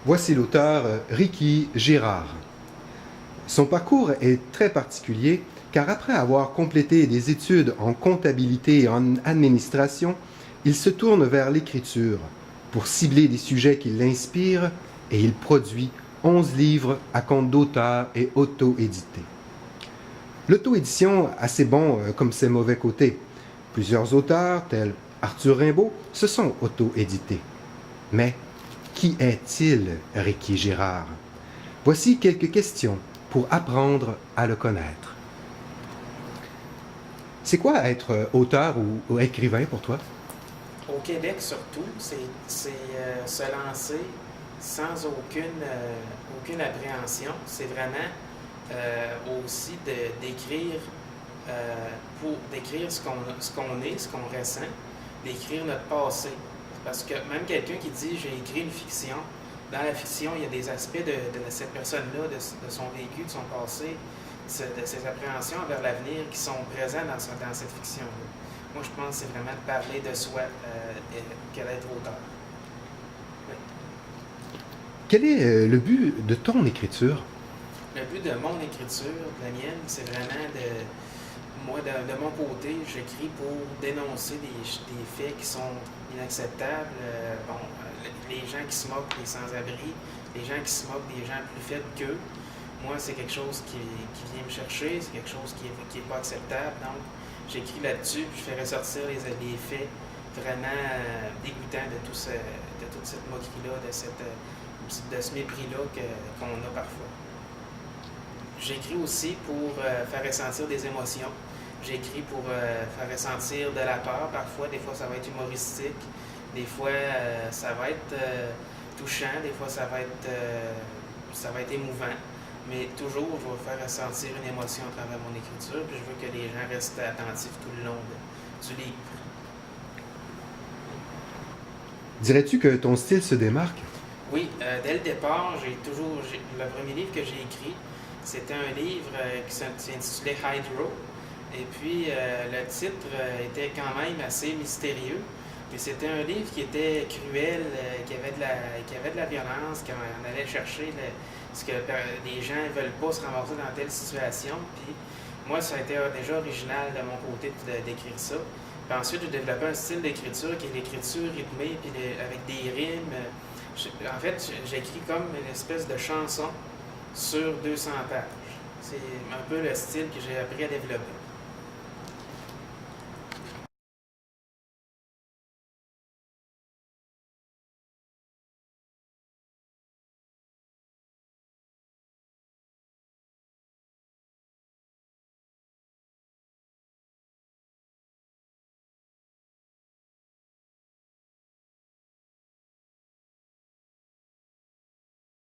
Voici l'auteur Ricky Girard. Son parcours est très particulier car après avoir complété des études en comptabilité et en administration, il se tourne vers l'écriture pour cibler des sujets qui l'inspirent et il produit 11 livres à compte d'auteur et auto-édités. L'auto-édition a ses bons comme ses mauvais côtés. Plusieurs auteurs, tels Arthur Rimbaud, se sont auto-édités. Mais qui est-il, Ricky Girard? Voici quelques questions pour apprendre à le connaître. C'est quoi être auteur ou écrivain pour toi? Au Québec, surtout, c'est se lancer sans aucune appréhension. C'est vraiment aussi d'écrire pour décrire ce qu'on est, ce qu'on ressent, d'écrire notre passé. Parce que même quelqu'un qui dit j'ai écrit une fiction, dans la fiction, il y a des aspects de cette personne-là, de son vécu, de son passé, de ses appréhensions envers l'avenir qui sont présents dans cette fiction-là. Moi, je pense que c'est vraiment de parler de soi que d'être auteur. Oui. Quel est le but de ton écriture? Le but de mon écriture, de la mienne, c'est vraiment moi, de mon côté, j'écris pour dénoncer des faits qui sont inacceptables. Les gens qui se moquent des sans-abri, les gens qui se moquent des gens plus faibles qu'eux. Moi, c'est quelque chose qui vient me chercher, c'est quelque chose qui est pas acceptable. Donc, j'écris là-dessus, puis je fais ressortir les faits vraiment dégoûtants de toute cette moquerie-là, de ce mépris-là qu'on a parfois. J'écris aussi pour faire ressentir des émotions. J'écris pour faire ressentir de la peur parfois. Des fois, ça va être humoristique. Des fois, ça va être touchant. Des fois, ça va être émouvant. Mais toujours, je vais faire ressentir une émotion à travers mon écriture. Puis je veux que les gens restent attentifs tout le long du livre. Dirais-tu que ton style se démarque? Oui, dès le départ, le premier livre que j'ai écrit, c'était un livre qui s'intitulait Hydro. Et puis, le titre était quand même assez mystérieux. Mais c'était un livre qui était cruel, qui avait de la violence, qu'on allait chercher ce que les gens ne veulent pas se ramasser dans telle situation. Puis, moi, ça a été déjà original de mon côté d'écrire ça. Puis ensuite, j'ai développé un style d'écriture qui est l'écriture rythmée, puis avec des rimes. En fait, j'écris comme une espèce de chanson sur 200 pages. C'est un peu le style que j'ai appris à développer.